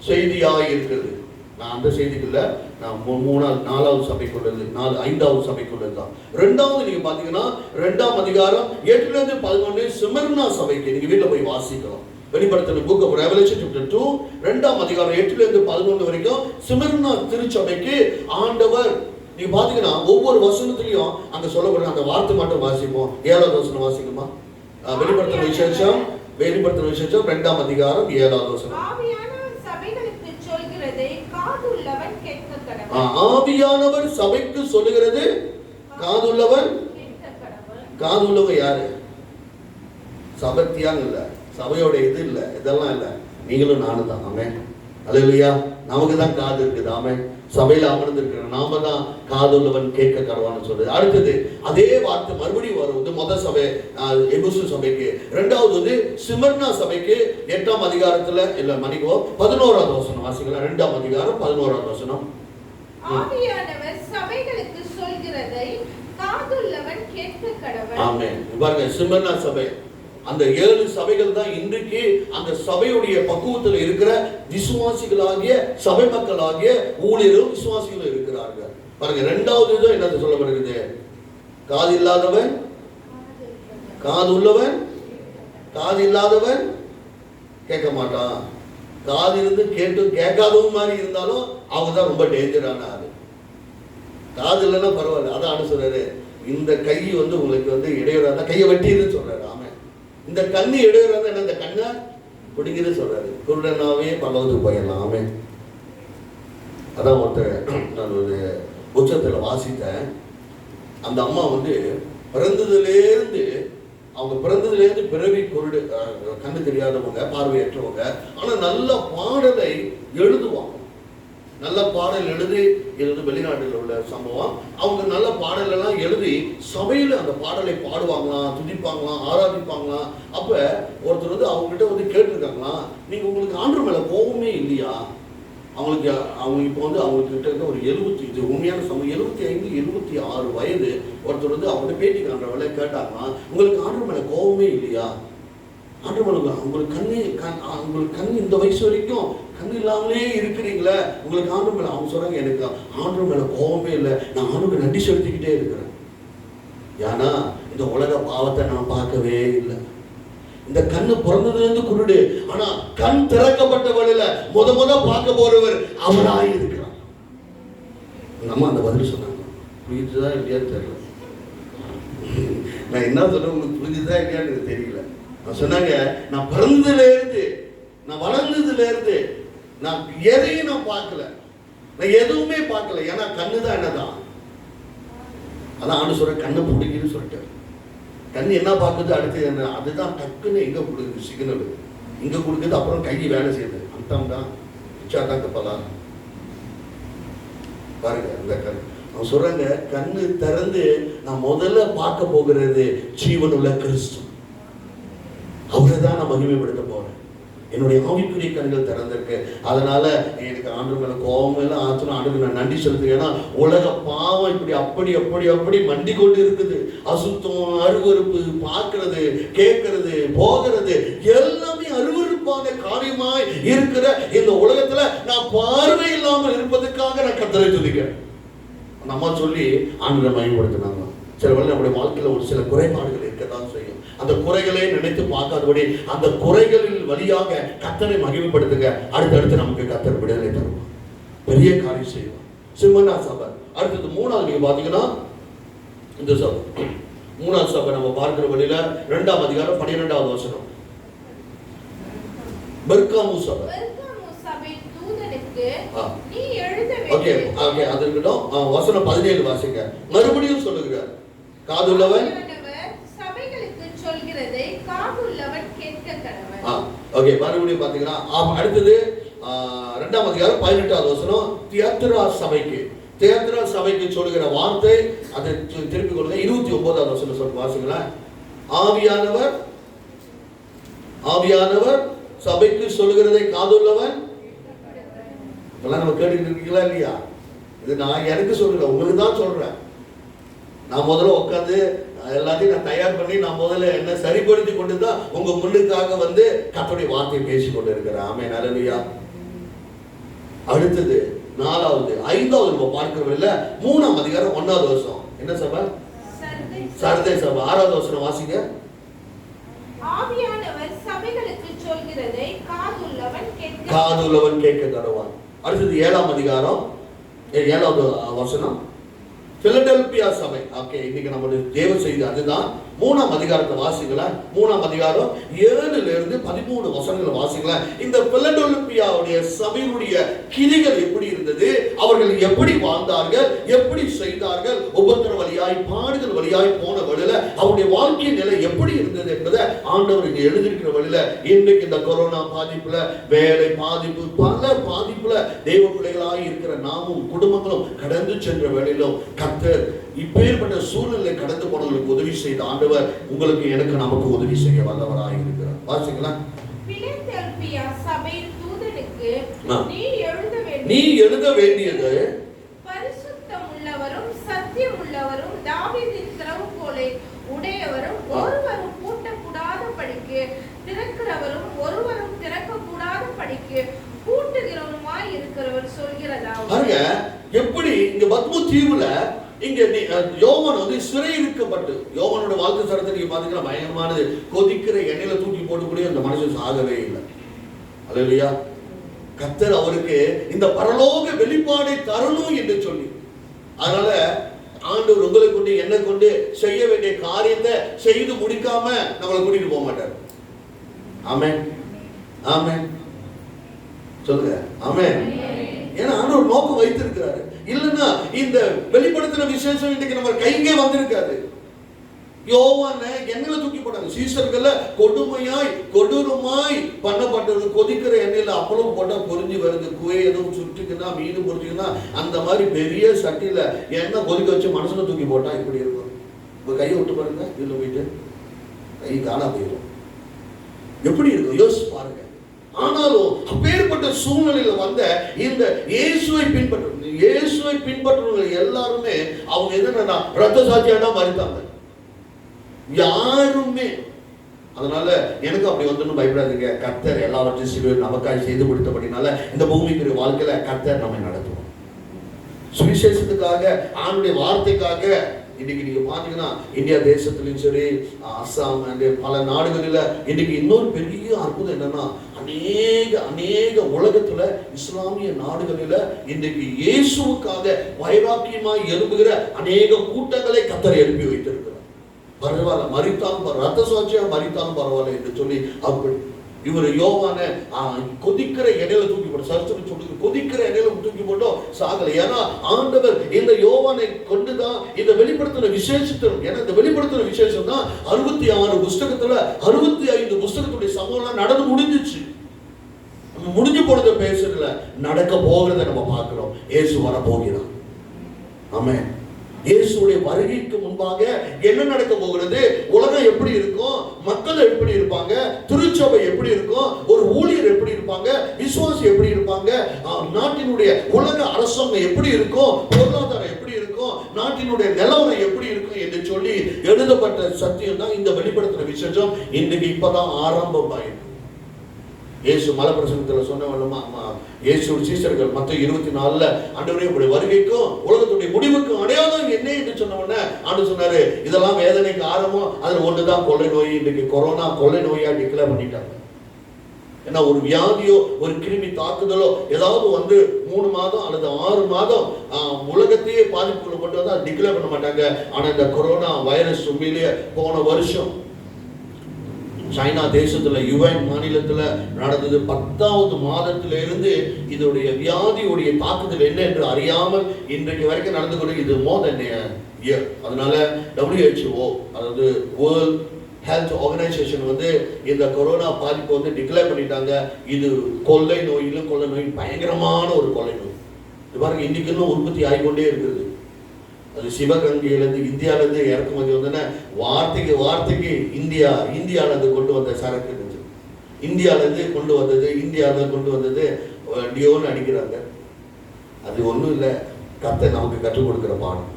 செய்தியாய் இருக்கிறது. நான் அந்த செய்திக்குள்ள நான் 4வது சபைக்குள்ளது 5வது சபைக்குள்ளது தான். 2வது நீங்க பாத்தீங்கன்னா 2ஆம் அதிகாரம் 8லிருந்து 11 சிமர்னா சபைக்கு நீங்க வீட்டுல போய் வாசிக்கலாம். வெளிப்படுத்தின புக் ஆஃப் ரெவலேஷன் சாப்டர் 2 2ஆம் அதிகாரம் 8லிருந்து 11 வரைக்கும் சிமர்னா திருச்சபைக்கு ஆண்டவர் நீங்க பாத்தீங்கன்னா ஒவ்வொரு வசனத்திலையும் அங்க சொல்லப்படுற அந்த வார்த்தை மட்டும் வாசிப்போம். 7வது வசனம் வாசிக்குமா? வெளிப்படுத்தின விசேஷம் 2ஆம் அதிகாரம் 7வது வசனம். ஆவியானவர் சபைக்கு சொல்லுகிறது காதுள்ளவன். காதுள்ளவன் யாரு? சபத்தியாங்க இல்ல, சபையோட இது இல்ல, இதெல்லாம் இல்ல, நீங்களும் நானும் தான். ஆமே அல்லேலூயா. நமக்கு தான் காது இருக்குது. ஆமே சபையில அமர்ந்து இருக்கிற நாம தான் காதுள்ளவன் கேட்க கடவான்னு சொல்றது. அடுத்தது அதே வார்த்தை மறுபடியும் வருவது முதல் சபை எபேசு சபைக்கு, 2வது சிமர்னா சபைக்கு 8ஆம் அதிகாரத்துல இல்ல மணிக்கோ 11வது வசனம் வாசிக்கலாம். 2ஆம் அதிகாரம் 11வது வசனம். ஆவியானவர் சபைகளுக்கு சொல்கிறதை காதுள்ளவன் கேட்க கடவன். ஆமென். பாருங்க, சிமர்னா சபை அந்த 7 சபைகள் தான் இன்றைக்கு அந்த சபையுடைய பக்குவத்தில் இருக்கிற விசுவாசிகளாகிய சபை மக்களாகிய ஊழியரும் விசுவாசிகளும் இருக்கிறார்கள். பாருங்க, 2வது என்னது சொல்லப்படுகிறது? காது இல்லாதவன் காது உள்ளவன். காது இல்லாதவன் கேட்க மாட்டான். காது இருந்து கேட்டும் கேட்காதவன் மாதிரி இருந்தாலும் அவங்க தான் ரொம்ப டேஞ்சரான ஆளு. காது இல்லைன்னா பரவாயில்ல, அதான் சொல்றாரு, இந்த கை உங்களுக்கு இடையூறாக கையை வெட்டின்னு சொல்றாரு. ஆமா, இந்த கண்ணு இடையூறாக என்ன, இந்த கண்ணை பிடிக்குது சொல்றாரு. குருடனாவே பரலோகத்துக்கு போயிடலாம். ஆமே, அதான் ஒருத்தர் நான் ஒரு உச்சத்துல வாசித்தேன். அந்த அம்மா பிறந்ததுலேருந்து பிறவி குருடு, கண்ணு தெரியாதவங்க, பார்வையற்றவங்க, ஆனா நல்ல பாடலை எழுதுவாங்க. நல்ல பாடல் எழுதி, இது வெளிநாட்டில் உள்ள சம்பவம். அவங்க நல்ல பாடல் எல்லாம் எழுதி சபையில அந்த பாடலை பாடுவாங்களாம், துதிப்பாங்களாம், ஆராதிப்பாங்களாம். அப்ப ஒருத்தர் அவங்க கிட்ட கேட்டிருக்காங்களாம், நீங்க உங்களுக்கு ஆண்டவர் மேல கோபமே இல்லையா? அவங்க இப்போ அவங்க கிட்ட ஒரு 70, இது உண்மையான சமயம், 75, 76 வயது. ஒருத்தர் அவங்க பேட்டி காண்றவங்கள கேட்டாங்கன்னா, உங்களுக்கு ஆண்டவர் மேல கோபமே இல்லையா? ஆண்டவர் மேல உங்களுக்கு கண் இந்த வயசு வரைக்கும் கண் இல்லாமலே இருக்கிறீங்களே, உங்களுக்கு ஆண்டவர் மேல. அவங்க சொல்றாங்க, எனக்கு ஆண்டவர் மேல கோபமே இல்லை, நான் ஆண்டவருக்கு நன்றி செலுத்திக்கிட்டே இருக்கிறேன். ஏன்னா இந்த உலக பாவத்தை நான் பார்க்கவே இல்லை. இந்த கண்ணு பிறந்ததுலேருந்து குருடு, ஆனா கண் திறக்கப்பட்ட வழியில முத பார்க்க போறவர் அவராய் இருக்கிறார். நம்ம அந்த பதில் சொன்னாங்க. புரிஞ்சுதா இல்லையான்னு தெரியல. நான் என்ன சொல்றேன் உங்களுக்கு புரிஞ்சுதா இல்லையான்னு எனக்கு தெரியல. நான் சொன்னாங்க, நான் பிறந்ததுல இருந்து நான் வளர்ந்ததுல இருந்து நான் எதையும் நான் பார்க்கல, நான் எதுவுமே பார்க்கல. ஏன்னா கண்ணு தான் என்னதான். அதான் ஆண்டு சொல்ற, கண்ணை பிடிக்குன்னு சொல்லிட்டேன். கண்ணு என்ன பார்க்குது, அடுத்து என்ன, அதுதான் டக்குன்னு எங்க கொடுக்குது சிக்னல், இங்க கொடுக்குது, அப்புறம் கை வேலை செய்யுது. அர்த்தம் தான் இச்சாதான் கப்பலா. பாருங்க இந்த கண், நான் சொல்றேங்க, கண்ணு திறந்து நான் முதல்ல பார்க்க போகிறது ஜீவனுள்ள கிறிஸ்து. அவரை தான் நான் மகிமைப்படுத்த போறேன். என்னுடைய ஆவிக்குரிய கண்கள் திறந்திருக்கு. அதனால எனக்கு ஆண்டவர் மேல கோபம் எல்லாம் ஆச்சுன்னா ஆண்டவருக்கு நான் நன்றி செலுத்துறேன். ஏன்னா உலக பாவம் இப்படி அப்படி மண்டி கொண்டு இருக்குது. அசுத்தம், அருவருப்பு, பார்க்கறது, கேட்கறது, போகிறது எல்லாமே அருவருப்பான காரியமாய் இருக்கிற இந்த உலகத்துல நான் பார்வை இல்லாமல் இருப்பதற்காக நான் கர்த்தரை துதிக்கிறேன். அந்த அம்மா சொல்லி ஆண்டவரை மகிமைப்படுத்தினாங்க. சில வேளை நம்முடைய வாழ்க்கையில ஒரு சில குறைபாடுகள் இருக்கதான் செய்யும். அந்த குறைகளை நினைத்து பார்க்காதபடி அந்த குறைகளில் வழியாக கர்த்தரை மகிமைப்படுத்துங்க. அடுத்தடுத்து நமக்கு கர்த்தர் விடுதலை தருவார், பெரிய காரியம் செய்வார். சிமர்னா சபை. அடுத்தது 3வது நீங்க பாத்தீங்கன்னா இந்த சபை, 3வது சபை நம்ம பார்க்கிற வழியில 2ஆம் அதிகாரம் 12வது வசனம். பெர்காமு சபை. வசனம் 17 வாசிங்க. மறுபடியும் சொல்லுகிறார், காதுள்ளவன் சபைகளுக்கு சொல்கிறதை காதுள்ளவன் கேட்க கடவன். ஓகே, மறுபடியும் பாத்தீங்கன்னா அடுத்தது 2ஆம் அதிகாரம் 18வது வசனம். தியத்திரா சபைக்கு சொல்லுகிற வார்த்தை அதை திருப்பிக் கொள்ளுங்க. 29வது வசனம் சொல்ல வாசிங்களேன். ஆவியானவர் சபைக்கு சொல்லுகிறதை காதுள்ளவன். இப்பெல்லாம் நம்ம கேட்டுக்கிட்டு இருக்கீங்களா இல்லையா? இது நான் எனக்கு சொல்லல, உங்களுக்கு தான் சொல்றேன். நான் முதல்ல உட்காந்து எல்லாத்தையும் நான் தயார் பண்ணி நான் முதல்ல என்ன சரிப்படுத்தி கொண்டு தான் உங்க முன்னுக்காக வந்து கர்த்தருடைய வார்த்தையை பேசிக் கொண்டு இருக்கிறேன். ஆமென், அல்லேலூயா. அடுத்தது 4வது 5வது நம்ம பார்க்கிறோம்ல, 3ஆம் அதிகாரம் 1வது வசனம். என்ன சபை? சர்தை சபை. 6வது வசனம் வாசிங்க. ஆவியானவர் சபைகளுக்கு சொல்கிறதை காதுள்ளவன் கேட்க கடவான். அடுத்தது 7ஆம் அதிகாரம் 7வது வசனம், பிலடெல்பியா சபை. ஓகே, இன்னைக்கு நம்மளுடைய தேவ செய்தி அதுதான். 3ஆம் அதிகாரத்தை வாசிங்களா. 3ஆம் அதிகாரம் 7ல இருந்து 13 வசனங்களை வாசிங்களா. இந்த பிலடெல்பியாவுடைய சபையினுடைய கிரிகள் எப்படி இருந்தது, அவர்கள் எப்படி வாழ்ந்தார்கள், எப்படி செய்தார்கள், உபத்திர வழியாய் பாடுதல் வழியாய் போன வழியில அவருடைய வாழ்க்கை நிலை எப்படி இருந்தது என்பதை ஆண்டவர் இங்க எழுதியிருக்கிற வழியில இன்றைக்கு இந்த கொரோனா பாதிப்புல, வேலை பாதிப்பு, பல பாதிப்புல தெய்வ பிள்ளைகளாய் இருக்கிற நாமும் குடும்பங்களும் கடந்து சென்ற வேளையிலும் கர்த்தர் இப்பேற்பட்ட சூழ்நிலை கடந்து போனவர்களுக்கு உதவி செய்த ஆண்டவர் உங்களுக்கு எனக்கு நமக்கு உதவி செய்ய வல்லவராக இருக்கிறார். வாசிங்களா. பிலடெல்பியா சபையின் தூதனுக்கு நீ எழுத வேண்டியது, பரிசுத்தம் உள்ளவரும் சத்தியம் உள்ளவரும் தாவீதின் திறவுகோலை உடையவரும் ஒருவரும் பூட்டக்கூடாத படிக்கு திறக்கிறவரும் ஒருவரும் திறக்கக்கூடாத படிக்கு பூட்டுகிறவருமாய் இருக்கிறவர் சொல்கிறதா. பாருங்க எப்படி இங்க பத்மு தீவுல இங்க யோவான் வந்து சிறையிருக்கப்பட்டு, யோவானோட வாழ்க்கை சரத்தை நீங்க பாத்தீங்கன்னா பயங்கரமானது. கொதிக்கிற எண்ணெயில தூக்கி போட்டு கூட அந்த மனுஷன் சாகவே இல்லை. அல்லேலூயா. கர்த்தர் அவருக்கு இந்த பரலோக வெளிப்பாடை தரணும் என்று சொல்லி, அதனால ஆண்டவர் உங்களை கொண்டு என்னை கொண்டு செய்ய வேண்டிய காரியத்தை செய்து முடிக்காம நம்மளை கூட்டிட்டு போக மாட்டார். ஆமென், ஆமென் சொல்லுங்க. ஆமென். ஏன்னா ஆண்டவர் நோக்கம் வைத்திருக்கிறாரு. இல்லன்னா இந்த வெளிப்படுத்தின விசேஷம் இன்னைக்கு நம்ம கைங்கே வந்திருக்காது. யோவான எண்ணெயில தூக்கி போட்டாங்க. சீசர்கள்ல கொடுமையாய் கொடூரமாய் பண்ணப்பட்டது. கொதிக்கிற எண்ணெயில அப்பளம் போட்டா பொரிஞ்சு வருது. குவை எதுவும் சுட்டுக்குன்னா மீன் பொரிச்சுக்குன்னா அந்த மாதிரி பெரிய சட்டியில எண்ணெய் கொதிக்க வச்சு மனுஷனை தூக்கி போட்டா இப்படி இருக்கும். உங்க கையை விட்டு பாருங்க, இதுல போயிட்டு கை காணா போயிடும். எப்படி இருக்கும் யோசிச்சு பாருங்க. ஆனாலும் அப்பேற்பட்ட சூழ்நிலையில வந்த இந்த இயேசுவை பின்பற்றுவர்கள் எல்லாருமே அவங்க என்னன்னா ரத்த சாட்சியா மறித்தாங்க யாருமே. அதனால எனக்கு அப்படி வந்து பயப்படாதீங்க. கர்த்தர் எல்லாவற்றையும் நமக்காக செய்து கொடுத்தபடினால இந்த பூமிக்குரிய வாழ்க்கையில கர்த்தர் நம்மை நடத்துவோம். சுவிசேஷத்துக்காக, ஆண்டுடைய வார்த்தைக்காக இன்னைக்கு நீங்க பாத்தீங்கன்னா இந்தியா தேசத்திலும் சரி, அஸ்ஸாம் பல நாடுகளில இன்னைக்கு இன்னொரு பெரிய அற்புதம் என்னன்னா, அநேக உலகத்துல இஸ்லாமிய நாடுகளில இன்னைக்கு இயேசுவுக்காக வைராக்கியமாய் எழுப்புகிற அநேக கூட்டங்களை கர்த்தர் எழுப்பி வைத்திருக்கிறார். பரவாயில்ல, மரித்தாலும் ரத்த சாட்சியா மரித்தாலும் பரவாயில்ல என்று சொல்லி அப்படி இவர் யோவான கொதிக்கிற எண்ணெயில தூக்கி போட்டு, சரித்திரம் சொல்லுங்க, கொதிக்கிற எண்ணெயில தூக்கி போட்டோம் சாகல. ஏன்னா ஆண்டவர் இந்த யோவானை கொண்டுதான் இந்த வெளிப்படுத்தின விசேஷத்திலும், ஏன்னா இந்த வெளிப்படுத்தின விசேஷம் தான் 66 புஸ்தகத்துல 65 புஸ்தகத்துடைய சம்பவம் நடந்து முடிஞ்சிச்சு. முடிஞ்சு போனதை பேசுறதுல நடக்க போகிறத நம்ம பார்க்கிறோம். இயேசு வர போகிறார். ஆமென். இயேசுடைய வருகைக்கு முன்பாக என்ன நடக்க போகிறது, உலகம் எப்படி இருக்கும், மக்கள் எப்படி இருப்பாங்க, திருச்சபை எப்படி இருக்கும், ஒரு ஊழியர் எப்படி இருப்பாங்க, விசுவாசி எப்படி இருப்பாங்க, நாட்டினுடைய உலக அரசாங்கம் எப்படி இருக்கும், பொருளாதாரம் எப்படி இருக்கும், நாட்டினுடைய நிலவரம் எப்படி இருக்கும் என்று சொல்லி எழுதப்பட்ட சத்தியம் தான் இந்த வெளிப்படுத்தின விசேஷம். இன்றைக்கு இப்பதான் ஆரம்பம் ஆயிருக்கு. இயேசு மலை பிரசங்கத்தில் சொன்ன இயேசு சீசர்கள் மத்த 24 ஆண்டவரே உடைய வருகைக்கும் உலகத்துடைய முடிவுக்கும் அடையாளம் என்ன என்று சொன்ன உடனே ஆண்டு சொன்னாரு, இதெல்லாம் வேதனைக்கு ஆரம்பம். அதுல ஒண்ணுதான் கொள்ளை நோய். இன்னைக்கு கொரோனா கொள்ளை நோயா டிக்ளேர் பண்ணிட்டாங்க. ஏன்னா ஒரு வியாதியோ ஒரு கிருமி தாக்குதலோ ஏதாவது வந்து 3 மாதம் அல்லது 6 மாதம் உலகத்தையே பாதிப்புக்குள்ள கொண்டு வந்தா டிக்ளேர் பண்ண மாட்டாங்க. ஆனா இந்த கொரோனா வைரஸ் உண்மையிலேயே போன வருஷம் சைனா தேசத்துல யுவான் மாநிலத்துல நடந்தது. 10வது மாதத்தில இருந்து இதோடைய வியாதியுடைய தாக்குதல் என்ன என்று அறியாமல் இன்றைக்கு வரைக்கும் நடந்து கொண்டு இது more than a year. அதனால WHO அதாவது வேர்ல்ட் ஹெல்த் ஆர்கனைசேஷன் வந்து இந்த கொரோனா பாதிப்பு வந்து டிக்ளேர் பண்ணிட்டாங்க. இது கொள்ளை நோய் பயங்கரமான ஒரு கொள்ளை நோய். இது பாருங்க, இன்னைக்கு இன்னும் உற்பத்தி ஆகிக்கொண்டே இருக்குது. அது சிவகங்கையிலேருந்து இந்தியாவிலேருந்து இறக்குமதி வந்தோன்னா வார்த்தைக்கு இந்தியாவிலேருந்து கொண்டு வந்த சரக்கு இருந்துச்சு. இந்தியாவிலேருந்து கொண்டு வந்தது டியோன்னு அடிக்கிறாங்க. அது ஒன்றும் இல்லை, கர்த்தர் நமக்கு கற்றுக் கொடுக்கிற பாடம்.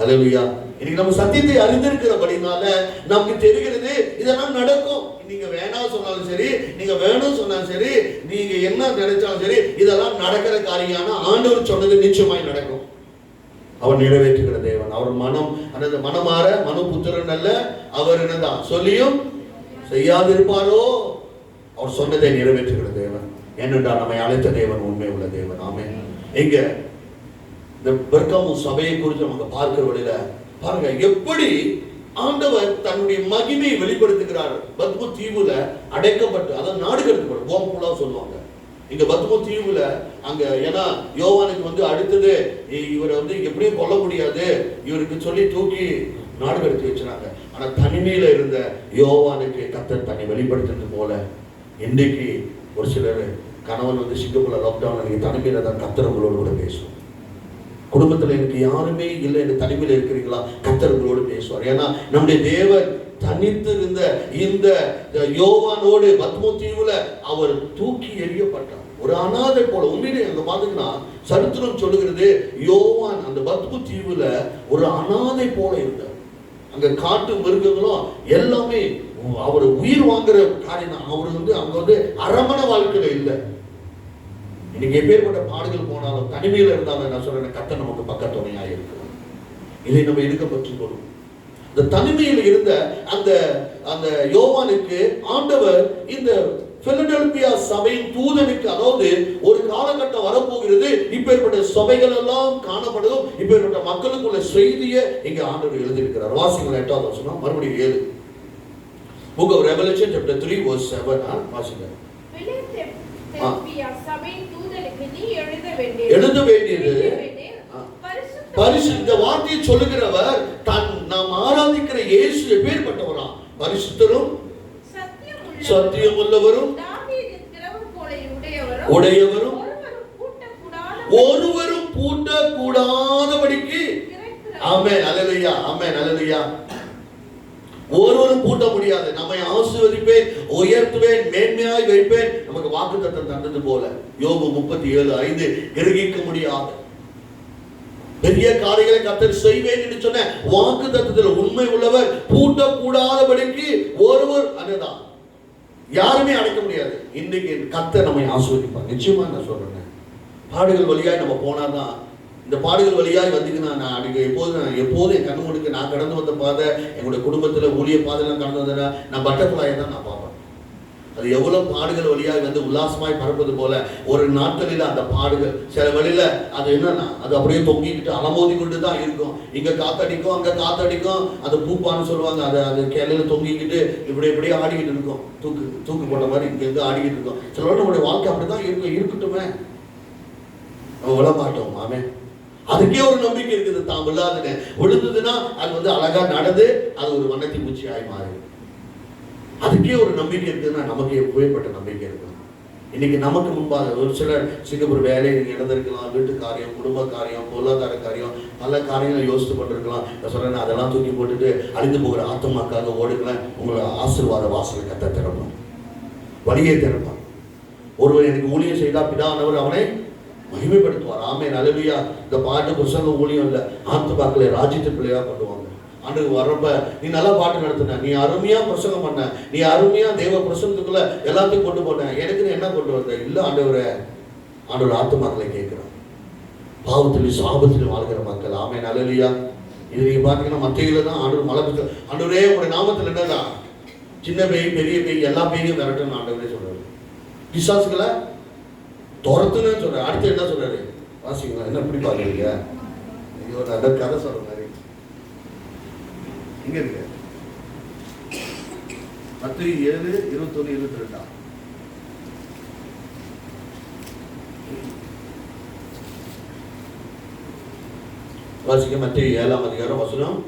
அல்லேலூயா. இன்னைக்கு நம்ம சத்தியத்தை அறிந்திருக்கிறபடினால நமக்கு தெரிகிறது இதெல்லாம் நடக்கும். நீங்க வேணாம் சொன்னாலும் சரி, நீங்க வேணும் சொன்னாலும் சரி, நீங்க என்ன நினைச்சாலும் சரி, இதெல்லாம் நடக்கிற காரியம். ஆண்டவர் சொன்னது நிச்சயமாய் நடக்கும். அவர் நிறைவேற்றுகிற தேவன். அவர் மனமாற மனுபுத்திரன் அல்ல, அவர் என்னதான் சொல்லியும் செய்யாதிருப்பாரோ? அவர் சொன்னதை நிறைவேற்றுகிற தேவன். ஏனென்றால் நம்மை அழைத்த தேவன் உண்மை உள்ள தேவன். ஆமென். எங்க இந்த பெர்காமு சபையை குறித்து நமக்கு பார்க்கிற வழியில பாருங்க, எப்படி ஆண்டவர் தன்னுடைய மகிமையை வெளிப்படுத்துகிறார். பத்மு தீவுல அடைக்கப்பட்டு, அதாவது நாடு கடத்தப்படும் ஓம்புலா சொல்லுவாங்க. இங்க பத்மு தீவுல அங்க, ஏன்னா யோவானுக்கு அடுத்தது இவரை எப்படியும் கொல்ல முடியாது, இவருக்கு சொல்லி தூக்கி நாடு கடத்தி வச்சுறாங்க. ஆனா தனிமையில இருந்த யோவானுக்கு கர்த்தர் தன்னை வெளிப்படுத்துறது போல இன்னைக்கு ஒரு சிலர் கணவன் சிங்கப்பூர்ல லாக்டவுன், எனக்கு தனிமையில தான் கர்த்தர் உங்களோடு கூட பேசும். குடும்பத்தில் எனக்கு யாருமே இல்லை என்று தனிமையில் இருக்கிறீங்களா, கர்த்தர் உங்களோடு பேசுவார். ஏன்னா நம்முடைய தேவன் தனித்து இருந்த இந்த யோவானோடு பத்மு தீவுல அவர் தூக்கி எறியப்பட்டார். ஒரு அனாதை போல. உண்மையிலே அங்க பாத்தீங்கன்னா சரித்திரம் சொல்லுகிறது, யோவான் அந்த பத்மு தீவுல ஒரு அனாதை போல இருந்தார். அங்க காட்டு மிருகங்களும் எல்லாமே அவர் உயிர் வாங்குற காரியம். அவர் அங்க அரமண வாழ்க்கையில இல்லை. இன்னைக்கு எப்பேற்பட்ட பாடுகள் போனாலும் தனிமையில இருந்தாலும் நான் சொல்றேன், கர்த்தர் நமக்கு பக்கத்துணையாக இருக்கிறார். இதை நம்ம எடுக்கப்பட்டுக் கொள்ளும். இந்த தனிமையில் இருந்த அந்த யோவானுக்கு ஆண்டவர் இந்த பிலடெல்பியா சபையின் தூதனுக்கு, அதாவது ஒரு காலகட்டம் வரப்போகிறது, இப்பேற்பட்ட சபைகள் எல்லாம் காணப்படுதும், இப்பேற்பட்ட மக்களுக்குள்ள செய்தியை இங்க ஆண்டவர் எழுதியிருக்கிறார். வாசிங்கள் 8வது வசனம், மறுபடியும் 7. Book of Revelation chapter 3 verse 7. வாசிங்க. எழுத வேண்டியது பரிசுத்த வார்த்தையை சொல்லுகிறவர் நாம் ஆராதிக்கிற இயேசு எப்பேற்பட்டவரா? பரிசுத்தரும் சத்தியம் உள்ளவரும் உடையவரும் ஒருவரும் பூட்டக்கூடாதபடிக்கு. ஆமென், அல்லேலூயா, ஆமென், அல்லேலூயா. ஒருவரும் பூட்ட முடியாது. நம்மை ஆசீர்வதிப்பேன், உயர்த்துவேன், மேன்மையாய் வைப்பேன், நமக்கு வாக்குத்தத்தம் தந்தது போல. யோபு 37:5 கிரகிக்க முடியாது. பெரிய காரியங்களை கர்த்தர் செய்வேன் என்று சொன்ன வாக்குத்தத்தத்தில் உண்மை உள்ளவர். பூட்டக்கூடாதபடிக்கு ஒருவர், அதுதான் யாருமே அடைக்க முடியாது. இன்றைக்கு கர்த்தர் நம்மை ஆசீர்வதிப்பார். நிச்சயமா நான் சொல்றேன், பாடுகள் வழியாய் நம்ம போனாதான், இந்த பாடுகள் வழியாய் நான் அன்றைக்கி எப்போதும் என் கண்ணு முன்னுக்கு நான் கடந்து வந்த பாதை, என்னுடைய குடும்பத்தில் ஊழிய பாதையெல்லாம் கடந்து வந்தேன்னா நான் பட்டர்ஃப்ளையை தான் நான் பார்ப்பேன். அது எவ்வளோ பாடுகள் வழியாக உல்லாசமாய் பறப்பது போல ஒரு நாட்களில் அந்த பாடுகள் சில வழியில அது என்னன்னா அது அப்படியே தொங்கிக்கிட்டு அலமோதி கொண்டு தான் இருக்கும். இங்க காத்தடிக்கும், அங்க காத்தடிக்கும். அது பூப்பான்னு சொல்லுவாங்க. அது கிளையில தொங்கிக்கிட்டு இப்படியே ஆடிக்கிட்டு இருக்கும். தூக்கு போட்ட மாதிரி இங்க ஆடிக்கிட்டு இருக்கும். சில நம்முடைய வாழ்க்கை அப்படிதான் இருக்கட்டுமே, நம்ம விழ மாட்டோம். ஆமே, அதுக்கே ஒரு நம்பிக்கை இருக்குது. தான் விழாதுன்னு விழுந்ததுன்னா அது அழகா நடந்து அது ஒரு வண்ணத்தி பூச்சியாய் மாறி. அதுக்கே ஒரு நம்பிக்கை இருக்குதுன்னா நமக்கு எப்பேற்பட்ட நம்பிக்கை இருக்கு. இன்னைக்கு நமக்கு முன்பாக ஒரு சிலர் சிங்கப்பூர் வேலையை இழந்திருக்கலாம், வீட்டு காரியம், குடும்ப காரியம், பொருளாதார காரியம், பல காரியங்களை யோசித்து கொண்டிருக்கலாம். நான் சொல்றேன், அதெல்லாம் தூக்கி போட்டுட்டு அழிந்து போகிற ஆத்மாக்காக ஓடுங்களேன். உங்களை ஆசீர்வாத வாசலை கத்த திறப்பான், வழியை திறப்பான். ஒருவர் எனக்கு ஊழியம் செய்தா பிதானவர் அவனை மகிமைப்படுத்துவார். ஆமென், அல்லேலூயா. இந்த பாட்டு புருஷங்க ஊழியம் இல்லை, ஆத்மாக்களை ராஜ்யத்துக்குள்ளேயா கொண்டு வாங்க. ஆண்டு வரப்ப நீ நல்லா பாட்டு நடத்தின, நீ அருமையா பிரசங்கம் பண்ண, நீ அருமையா தேவ பிரசங்கத்துக்குள்ள எல்லாத்தையும் கொண்டு போன, எனக்கு என்ன கொண்டு வந்த? இல்ல ஆண்டவரே, ஆண்டவர் ஆத்மாக்களை கேட்கிறான். பாவத்திலும் சாபத்திலும் வாழ்கிற மக்கள். ஆமென், அல்லேலூயா. இது நீங்க பாத்தீங்கன்னா மத்தியில தான் ஆண்டவர் மழை பெய்ய, ஆண்டவரே உங்களுடைய நாமத்தில் என்னதான் சின்ன பேய் பெரிய பேய் எல்லா பேயும் விரட்டுன்னு ஆண்டவரே சொல்றாரு. பிசாசுகளை துரத்துன்னு சொல்றாரு. அடுத்து என்ன சொல்றாரு வாசிங்களா? என்ன எப்படி பாக்குறீங்க? ஐயோ, நல்ல கதை சொல்ற மாதிரி இங்க இருக்கு. மத்தேயு 7:21-22. வாசிக்க. மத்தேயு 7ஆம் அதிகாரம் வசனம்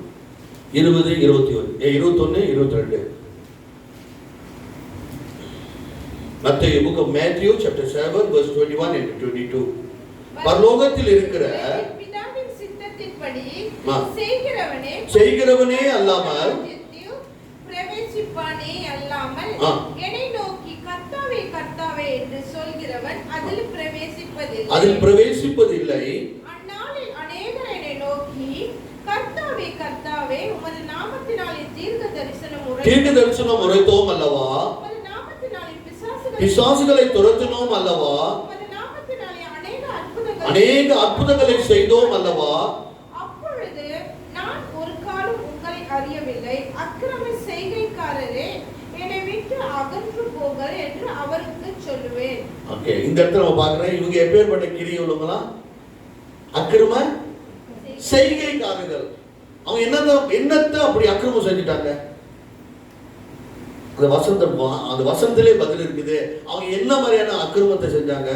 20, 21, 22. மத்தேயு, book of Matthew chapter 7 verse 21 and 22. பரலோகத்தில் இருக்கிற பிதாவின் சித்தத்தின் சித்தத்தின்படி செய்கிறவனே அல்லாமல் பிரவேசிப்பானே அல்லாமல் என்னை நோக்கி கர்த்தாவே கர்த்தாவே என்று சொல்கிறவன் அதில் பிரவேசிப்பதில்லை. அந்நாளில் அநேகர் என்னை நோக்கி கர்த்தாவே கர்த்தாவே உமது நாமத்தினாலே தீர்க்க தரிசனம் உரைத்தோம் அல்லவா, உமது நாமத்தினாலே பிசாசுகளை துரத்தினோம் அல்லவா, உமது நாமத்தினாலே அநேக அற்புதங்களை செய்தோம் அல்லவா, அப்பொழுது நான் ஒரு காலம் உங்களை அறியவில்லை, அக்கிரம செய்கைக்காரரே என்னை விட்டு அகன்று போங்கள் என்று அவருக்கு சொல்லுவேன். ஓகே, இந்த இடத்துல நம்ம பார்க்கிறோம், இவங்க எப்பேற்பட்ட கிரியை உள்ளவங்களா? அக்கிரம செய்கைக்காரர்கள். அவங்க என்னத்தை அப்படி அக்கிரமம் செஞ்சுட்டாங்க? அந்த வசனத்திலே பதில் இருக்குது. அவங்க என்ன மாதிரியான அக்கிரமத்தை செஞ்சாங்க?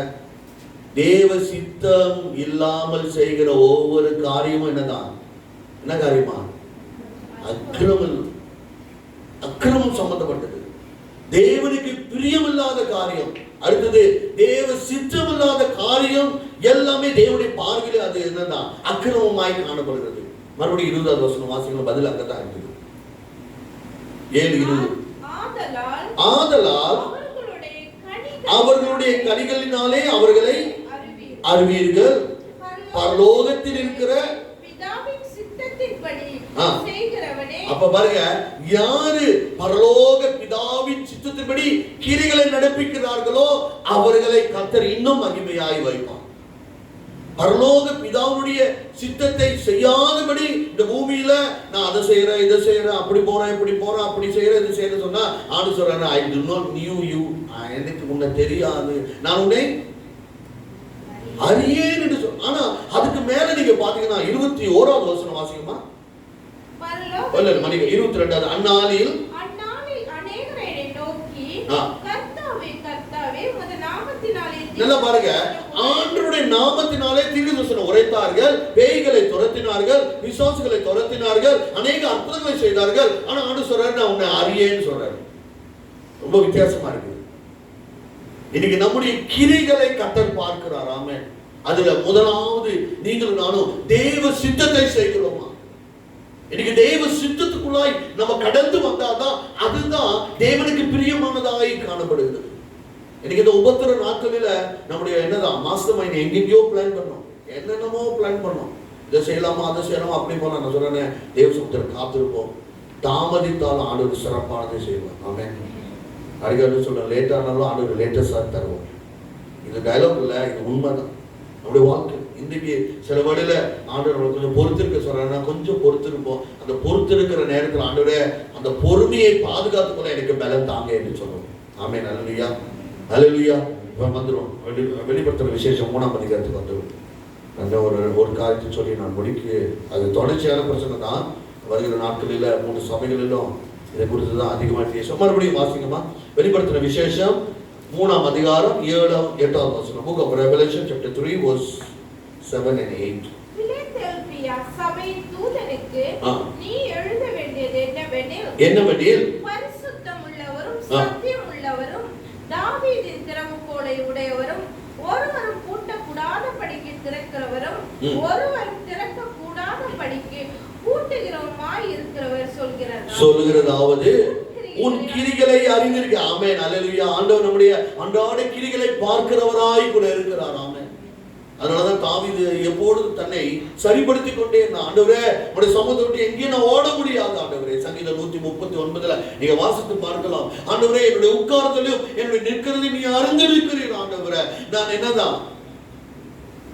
தேவ சித்தம் இல்லாமல் செய்கிற ஒவ்வொரு காரியமும் என்னதான்? என்ன காரியமா? அக்கிரமம் சம்பந்தப்பட்டது. தேவனுக்கு பிரியமில்லாத காரியம். அடுத்தது தேவ சித்தம் இல்லாத காரியம் எல்லாமே தேவனுடைய பார்வையிலே அது என்னதான்? அக்கிரமமாய் காணப்படுகிறது. மறுபடியும் 20வது வசனம் வாசிக்கணும், பதில் அங்கதான் இருக்குது. 7:20. ஆதலால் அவர்களுடைய கனிகளினாலே அவர்களை அறிவீர்கள். பரலோகத்தில் இருக்கிற அப்ப பாருங்க, யாரு பரலோக பிதாவின் சித்தத்தின்படி கிரிகளை நடப்பிக்கிறார்களோ அவர்களை கர்த்தர் இன்னும் மகிமையாய் வைப்பார். பரலோக பிதாவுடைய சித்தத்தை செய்யாதபடி இந்த பூமியில நான் அதை செய்யறேன், இதை செய்யறேன், அப்படி போறேன், இப்படி போறேன், அப்படி செய்யறேன், இது செய்யறேன் சொன்னா ஆண்டு சொல்றேன், I do not knew you, எனக்கு உன்னை தெரியாது, நான் உன்னை அறியேன் என்று சொல். ஆனா அதுக்கு மேல நீங்க பாத்தீங்கன்னா 21வது வசனம் வாசிக்குமா? மணிக்கு 22வது. அந்நாளில் அநேகரை நோக்கி கர்த்தாவே கர்த்தாவே உமது நாமத்தினாலே, நல்லா பாருங்க, ஆண்டவருடைய நாமத்தினாலே தீர்க்கதரிசனம் உரைத்தார்கள், பேய்களை துரத்தினார்கள், பிசாசுகளை துரத்தினார்கள், அநேக அற்புதங்களை செய்தார்கள். ஆனா ஆண்டு சொல்றாரு, நான் உன்னை அறியேன்னு சொல்றாரு. ரொம்ப வித்தியாசமா இருக்கு. இன்னைக்கு நம்முடைய கிரிகளை கர்த்தர் பார்க்கிறார். ஆமென். அதுல முதலாவது நீங்களும் நானும் தேவ சித்தத்தை செய்கிறோமா? இன்னைக்கு தேவ சித்தத்துக்குள்ளாய் நம்ம கடந்து வந்தாதான் அதுதான் தேவனுக்கு பிரியமானதாய் காணப்படுகிறது. இன்னைக்கு இந்த உபத்திர நாட்களில நம்முடைய என்னதான் மாஸ்டர் மைண்ட் எங்கெங்கயோ பிளான் பண்ணோம், என்னென்னமோ பிளான் பண்ணோம், இதை செய்யலாமா அதை செய்யலாமா அப்படி போலாம். நான் சொல்றேன், தேவ சுத்தர் காத்திருப்போம், தாமதித்தாலும் ஆண்டவர் சிறப்பானதை செய்வார். ஆமென். அடிக்கடி சொல்றேன், லேட்டானாலும் ஆண்டவர் லேட்டஸ்டா தருவோம். இது டயலாக் இல்லை, இது உண்மைதான். நம்முடைய வாழ்க்கை இன்றைக்கு சில வேளையில ஆண்டவர் கொஞ்சம் பொறுத்திருக்க சொல்றாங்க, கொஞ்சம் பொறுத்திருப்போம். அந்த பொறுத்திருக்கிற நேரத்தில் ஆண்டவரே அந்த பொறுமையை பாதுகாத்துக்கொள்ள எனக்கு பலம் தாங்க என்று சொல்லுவோம். ஆமென். அல்லேலூயா, அல்லேலூயா. இப்போ வந்துடும் வெளிப்படுத்துற விசேஷம் 3ஆம் அதிகாரத்துக்கு வந்துடும். அந்த ஒரு காரியத்தை சொல்லி நான் முடிக்க, அது தொடர்ச்சியான பிரச்சனை தான். வருகிற நாட்களில் 3 சபைகளிலும் இதை குறித்து தான் அதிகமாக பேசும். மறுபடியும் வாசிங்கம்மா, வெளிப்படுத்துற விசேஷம் 3ஆம் அதிகாரம் 7-8வது வசனம். Book of Revelation chapter 3 verse 7 and 8. Philadelphia சபையின் தூதனுக்கு நீ எழுத வேண்டியது என்னவெனில், பரிசுத்தமுள்ளவரும் சத்தியமுள்ளவரும் தாவீதின் திறவுகோலை உடையவரும் ஒருவரும் பூட்டக்கூடாதபடிக்கு திறக்கிறவரும் ஒருவரும் திறக்கக்கூடாதபடிக்கு பூட்டுகிறவருமாய் இருக்கிறவர் சொல்கிறதாவது, உன் கிரிகளை அறிந்திருக்க. ஆமென். அல்லேலூயா. ஆண்டவர் நம்முடைய அன்றாட கிரிகளை பார்க்கிறவராய் கூட இருக்கிறார். ஆமென். அதனாலதான் தாவீது எப்பொழுதும் தன்னை சரிப்படுத்திக் கொண்டே இருந்தான். ஆண்டவரே, உடைய சமூகத்தை விட்டு எங்கேயும் நான் ஓட முடியாது. ஆண்டவரே, சங்கீதம் 139 நீங்க வாசித்து பார்க்கலாம். ஆண்டவரே, என்னுடைய உட்கார்தலையும் என்னுடைய நிற்கிறதையும் நீ அறிந்திருக்கிறீர். ஆண்டவரே, நான் என்னதான்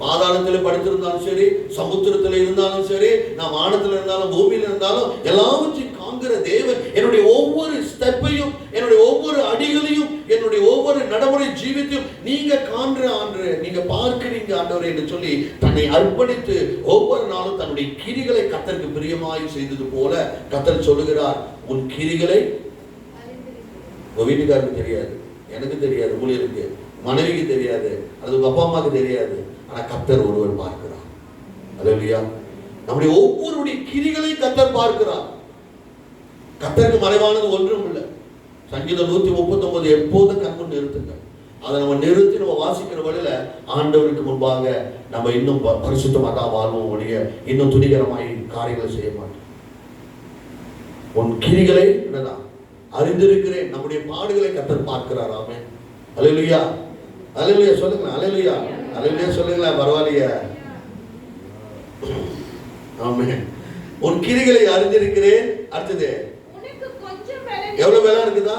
பாதாளத்தில் படுத்திருந்தாலும் சரி, சமுத்திரத்தில் இருந்தாலும் சரி, நான் வானத்தில் இருந்தாலும் பூமியில் இருந்தாலும் எல்லாவற்றையும் காண்கிற தேவன் என்னுடைய ஒவ்வொரு ஸ்டெப்பையும், என்னுடைய ஒவ்வொரு அடிகளையும், என்னுடைய ஒவ்வொரு நடைமுறை ஜீவித்தையும் நீங்க காண்ற ஆண்டு, நீங்க பார்க்கிறீங்க ஆண்டவரே என்று சொல்லி தன்னை அர்ப்பணித்து ஒவ்வொரு நாளும் தன்னுடைய கிரிகளை கர்த்தருக்கு பிரியமாய் செய்தது போல கர்த்தர் சொல்லுகிறார், உன் கிரிகளை உங்க வீட்டுக்காருக்கு தெரியாது, எனக்கு தெரியாது, ஊழியருக்கு, மனைவிக்கு தெரியாது, அது உங்க அப்பா அம்மாவுக்கு தெரியாது, ஆனா கர்த்தர் ஒருவர் பார்க்கிறார். அல்லேலூயா. நம்முடைய ஒவ்வொருடைய கிரிகளை கர்த்தர் பார்க்கிறார். கர்த்தருக்கு மறைவானது ஒன்றும் இல்லை. சங்கீதம் 139 எப்போதும் கண்முன் நிறுத்துங்க. அதை நம்ம நிறுத்தி நம்ம வாசிக்கிற வழியில ஆண்டவருக்கு முன்பாக நம்ம இன்னும் பரிசுத்தமாக தான் வாழ்வோம் ஒழிய இன்னும் துணிகரமாய் காரியங்களை செய்ய மாட்டோம். உன் கிரிகளை என்னதான் அறிந்திருக்கிறேன். நம்முடைய பாடுகளை கர்த்தர் பார்க்கிறார். ஆமென். அல்லேலூயா, அல்லேலூயா சொல்லுங்க. அல்லேலூயா, அல்லேலூயா சொல்லுங்களேன். பரவாயில்லையா? ஆமென். உன் கிரிகளை அறிந்திருக்கிறேன். அடுத்தது எவ்வளவு பலம் இருக்குதா?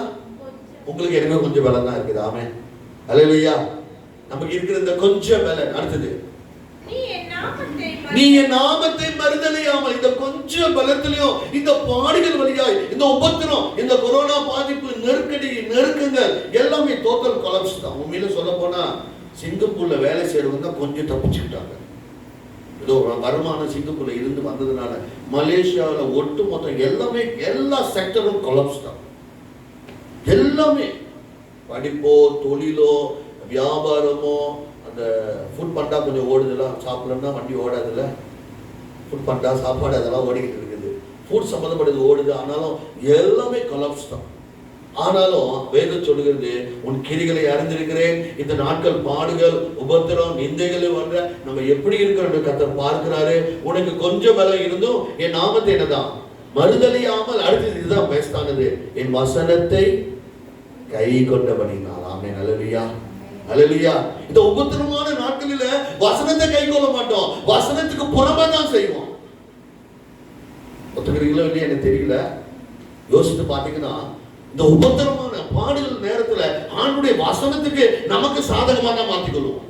உங்களுக்கு எனக்கு கொஞ்சம் பலம் தான் இருக்குது. ஆமென். அல்லேலூயா. நமக்கு இருக்கிற இந்த கொஞ்சம் பலம். அடுத்தது நீ என் நாமத்தை மறுதலியாமல், இந்த கொஞ்சம் பலத்திலையும் இந்த பாடுகள் வழியாய் இந்த உபத்திரம், இந்த கொரோனா பாதிப்பு, நெருக்கடி, நெருக்கங்கள் எல்லாமே டோட்டல் கொலாப்ஸ் தான். உண்மையில சொல்ல போனா சிங்கப்பூர்ல வேலை செய்யறவங்க தான் கொஞ்சம் தப்பிச்சுக்கிட்டாங்க. ஏதோ வருமானம் சிங்கப்பூர்ல இருந்து வந்ததுனால மலேசியாவில் ஒட்டு மொத்தம் எல்லாமே எல்லா செக்டரும் கொலாப்ஸ் தான். எல்லாமே படிப்போ தொழிலோ வியாபாரமோ, அந்த ஃபுட் பண்டா கொஞ்சம் ஓடுதுல, சாப்பிடலன்னா வண்டி ஓடாதுல்ல, ஃபுட் பண்டா சாப்பாடு அதெல்லாம் ஓடிக்கிட்டு இருக்குது. ஃபுட் சம்மந்தப்பட்டது ஓடுது. ஆனாலும் எல்லாமே கொலாப்ஸ் தான். ஆனாலும் வேதம் சொல்லுகிறது உன் கிரிகளை அறிந்திருக்கிறேன். இந்த நாட்கள் பாடுகள், உபத்திரம், நிந்தைகள் வர்ற நம்ம எப்படி இருக்கிறோம் கர்த்தர் பார்க்கிறாரு. உனக்கு கொஞ்சம் பலம் இருந்தும் என் நாமத்தை என்னதான் மறுதலியாமல், அடுத்தது இதுதான் பேஸ்தானது, என் வசனத்தை கை கொண்டபடினால். ஆமென். அல்லேலூயா, அல்லேலூயா. இந்த உபத்திரமான நாட்களில வசனத்தை கை கொள்ள மாட்டோம், வசனத்துக்கு புறமா தான் செய்வோம். ஒத்துக்கிறீங்களோ இல்லையா எனக்கு தெரியல. யோசித்து பாத்தீங்கன்னா இந்த உபத்திரமான பாடுகள் நேரத்துல ஆண்டுடைய வசனத்துக்கு நமக்கு சாதகமா தான் மாத்திக்கொள்வோம்,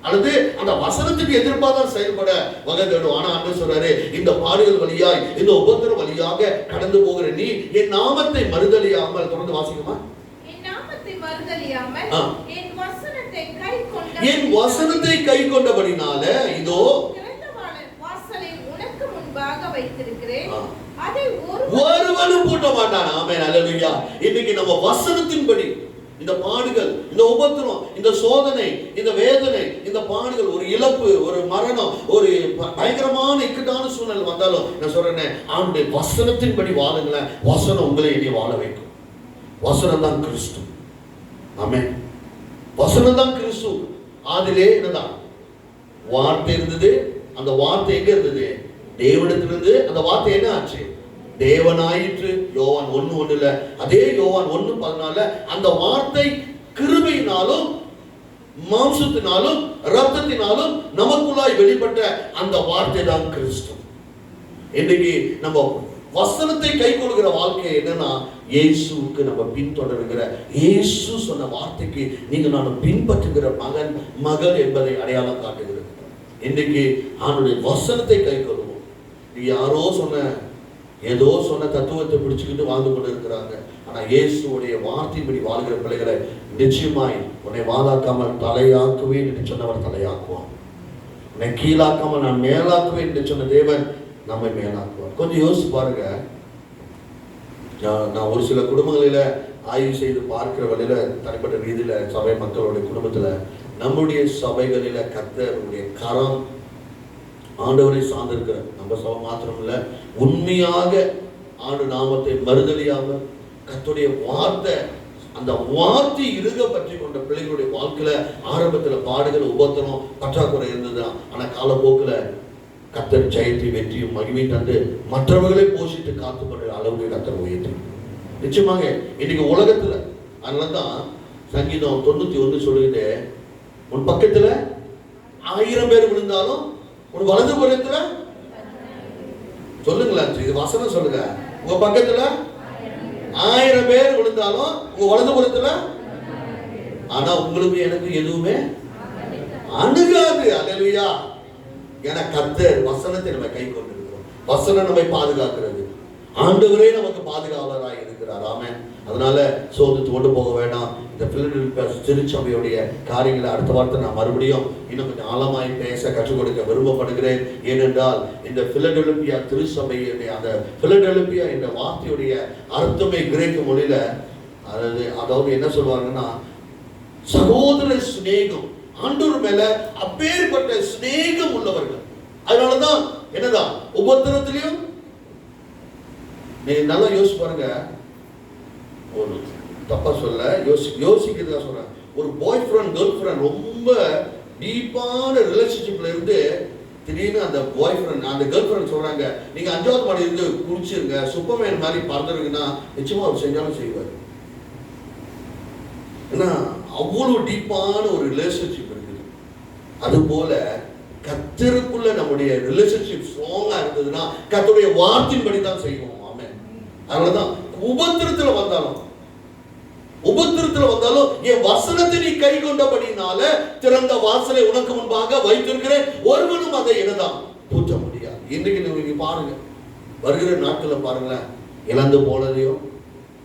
அல்லது அந்த வசனத்துக்கு எதிர்ப்பாக செயல்பட வகை தேடும். ஆனா ஆண்டவர் சொல்றாரு, இந்த பாடுகள் வழியாய், இந்த உபத்திர வழியாக கடந்து போகிற நீ என் நாமத்தை மறுதலியாமல். தொடர்ந்து வாசிக்குமா? என் வசனத்தை கை கொண்டபடினால இதோ உனக்கு முன்பாக வைத்திருக்கிறேன், அதை ஒருவனும் பூட்ட மாட்டான். ஆமென். அல்லேலூயா. இன்னைக்கு நம்ம வசனத்தின்படி இந்த பாடுகள், இந்த உபத்திரம், இந்த சோதனை, இந்த வேதனை, இந்த பாடுகள், ஒரு இழப்பு, ஒரு மரணம், ஒரு பயங்கரமான இக்கட்டான சூழ்நிலை வந்தாலும் நான் சொல்றேன், ஆண்டுடைய வசனத்தின்படி வாழுங்களேன். வசனம் உங்களை இனி வாழ வைக்கும். வசனம் தான் கிறிஸ்து. ஆமென். வசனம் தான் கிறிஸ்து. அதிலே என்னதான் வார்த்தை இருந்தது. அந்த வார்த்தை எங்க இருந்தது? தேவனிடத்திலிருந்து. அந்த வார்த்தை என்ன ஆச்சு? தேவனாயிற்று. யோவான் 1:1. அதே யோவான் 1:14. அந்த வார்த்தை கிருபையினாலும் மாம்சத்தினாலும் இரத்தத்தினாலும் நமக்குள்ளாய் வெளிப்பட்ட அந்த வார்த்தை தான் கிறிஸ்து. இன்னைக்கு நம்ம வசனத்தை கை கொள்கிற வாழ்க்கை என்னன்னா, இயேசுவுக்கு நம்ம பின்தொடர்கிற, இயேசு சொன்ன வார்த்தைக்கு நீங்க நான் பின்பற்றுகிற மகன் மகள் என்பதை அடையாளம் காட்டுகிறது. இன்னைக்கு அவனுடைய வசனத்தை கை கொள்வோம். யாரோ சொன்ன ஏதோ சொன்ன தத்துவத்தை பிடிச்சுக்கிட்டு வாழ்ந்து கொண்டு இருக்கிறாங்க. ஆனா இயேசுடைய வார்த்தையின்படி வாழ்கிற பிள்ளைகளை நிச்சயமாய் உன்னை வாழாக்காமல் தலையாக்குவேன் என்று சொன்னவர் தலையாக்குவான். உன்னை கீழாக்காமல் நான் மேலாக்குவேன் என்று சொன்ன தேவன் நம்மை மேலாக்குவார். கொஞ்சம் யோசிச்சு பாருங்க. நான் ஒரு சில குடும்பங்களில ஆய்வு செய்து பார்க்கிற வழியில, தனிப்பட்ட ரீதியில சபை மக்களுடைய குடும்பத்துல, நம்முடைய சபைகளில கர்த்தருடைய கரம் ஆண்டவரை சார்ந்திருக்கிற நம்ம சபை மாத்திரம் இல்ல, உண்மையாக ஆண்டு நாமத்தை மறுதலியாமல் கர்த்தருடைய வார்த்தை, அந்த வார்த்தை இருக பற்றி கொண்ட பிள்ளைகளுடைய வாழ்க்கையில ஆரம்பத்துல பாடுகள், உபத்திரம், பற்றாக்குறை இருந்ததுதான். ஆனா காலப்போக்கில் கர்த்தர் ஜெயத்தை, வெற்றியும் மகிமை தந்து மற்றவர்களை போஷித்து காத்துக்கொண்ட அளவுக்கு கர்த்தர் உயர்த்தி நிச்சயமாக இன்னைக்கு உலகத்துல. அதனாலதான் சங்கீதம் 91 சொல்லுது, உன் பக்கத்துல 1000 பேர் விழுந்தாலும் உன் வலது புறத்துல, சொல்லுங்களேன், இது வசனம் சொல்லுங்க, உங்க பக்கத்துல 1000 பேர் விழுந்தாலும் உங்க வலது புறத்துல, ஆனா உங்களுக்கு எனக்கு எதுவுமே அணுகாது. அல்லேலூயா. ஏன்னா கர்த்தர் வசனத்தை நம்ம கை கொண்டிருக்கிறோம். வசனம் நம்மை பாதுகாக்கிறது. ஆண்டவரே நமக்கு பாதுகாவலராக இருக்கிறார். ஆமென். அதனால சோதித்து கொண்டு போக வேண்டாம். இந்த பிலடெல்பியா திருச்சபையுடைய காரியங்களை அடுத்த வாரத்தை நான் மறுபடியும் இன்னும் கொஞ்சம் ஆழமாய் பேச கற்றுக் கொடுக்க விரும்பப்படுகிறேன். ஏனென்றால் இந்த பிலடெல்பியா திருச்சபையுடைய அந்த பிலடெல்பியா என்ற வார்த்தையுடைய அர்த்தமே கிரேக்க மொழியில அதாவது என்ன சொல்வாங்கன்னா, சகோதர சிநேகம். ஆண்டவர் மேல அப்பேற்பட்ட சிநேகம் உள்ளவர்கள். அதனாலதான் என்னதான் உபத்திரத்திலையும் நீங்க நல்லா யோசிச்சு பாருங்க. ஒரு தப்பா சொல்ல யோசிக்கிறதா சொல்றேன். ஒரு பாய் ஃப்ரெண்ட் கேர்ள் ஃப்ரெண்ட் ரொம்ப டீப்பான ரிலேஷன்ஷிப்ல இருந்து திடீர்னு அந்த பாய் ஃப்ரெண்ட் அந்த கேர்ள் ஃப்ரெண்ட் சொல்றாங்க, நீங்க 5வது மாடி இருந்து குடிச்சிருங்க, சூப்பர்மேன் மாதிரி பறந்துருக்குன்னா நிச்சயமா அவர் செஞ்சாலும் செய்வார். ஏன்னா அவ்வளவு டீப்பான ஒரு ரிலேஷன்ஷிப் இருக்குது. அது போல கர்த்தருக்குள்ள நம்முடைய ரிலேஷன்ஷிப் ஸ்ட்ராங்கா இருந்ததுன்னா கர்த்தருடைய வார்த்தையின்படி தான் செய்வோம். ஆமென். அதனாலதான் உபத்திரத்துல வந்தாலும் என் வசனத்தை நீ கை கொண்டபடினால திறந்த வாசலை உனக்கு முன்பாக வைத்திருக்கிறேன், ஒருவனும் அதை என்னதான் பூட்ட முடியாது. இன்றைக்கு நீங்க பாருங்க, வருகிற நாட்களை பாருங்களேன், இழந்து போனதையும்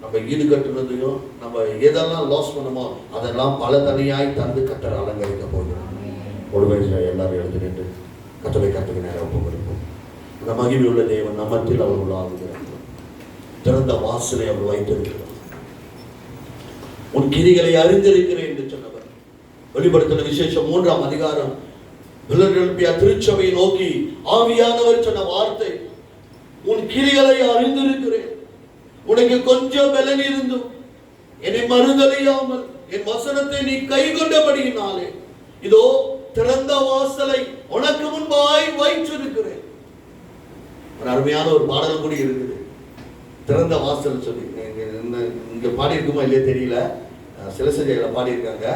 நம்ம ஈடு கட்டுனதையும் நம்ம எதெல்லாம் லாஸ் பண்ணமோ அதெல்லாம் பல தனியாய் தந்து கர்த்தர் அலங்கரிக்க போகிறோம். ஒரு வயசுல எல்லாரும் எழுந்து நின்று கர்த்தருக்கு நேரம் போகிறோம். அந்த மகிமை உள்ள தேவன் நம்மத்தில் அவர் உள்ளாகுகிறார். திறந்த வாசலை அவர் வைத்திருக்கிறார். உன் கிரிகளை அறிந்திருக்கிறேன் என்று சொன்னவர். வெளிப்படுத்தின விசேஷம் 3ஆம் அதிகாரம் பிலதெல்பியா திருச்சபையை நோக்கி ஆவியானவர் சொன்ன வார்த்தை, உன் கிரிகளை அறிந்திருக்கிறேன், உனக்கு கொஞ்சம் பலன் இருந்தும் என்னை மறுதலியாமல் என் வசனத்தை நீ கை கொண்டபடியினாலே இதோ திறந்த வாசலை உனக்கு முன்பாய் வைத்திருக்கிறேன். ஒரு அருமையான ஒரு பாடல் கூட இருக்குது, திறந்த வாசல் சொல்லி. இங்க பாடி இருக்குமா இல்லையே தெரியல, சிலசஜையில பாடி இருக்காங்க.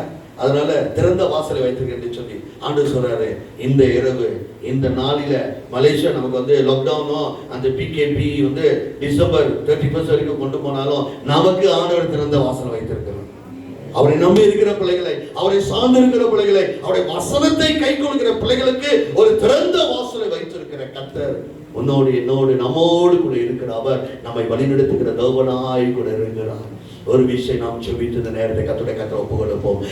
அதனால திறந்த வாசலை வைத்திருக்கேன் சொல்லி ஆண்டவர் சொல்றாரு, இந்த இரவு இந்த நாளில மலேசியா நமக்கு லாக்டவுனோ அந்த PKP டிசம்பர் 31 வரைக்கும் கொண்டு போனாலும் நமக்கு ஆண்டவர் திறந்த வாசலை வைத்திருக்கிறார். அவரை நம்பி இருக்கிற பிள்ளைகளை, அவரை சார்ந்து இருக்கிற பிள்ளைகளை, அவருடைய வசனத்தை கை கொள்கிற பிள்ளைகளுக்கு ஒரு திறந்த வாசலை வைத்திருக்கிற கர்த்தர் உன்னோடு என்னோடு நம்மோடு கூட இருக்கிற அவர் நம்மை வழிநடத்துகிற தேவனாய் கூட இருக்கிறார். ஒரு விஷயம் நாம் செபித்து இந்த நேரத்தை கர்த்தருடைய ஒப்புக் கொடுப்போம்.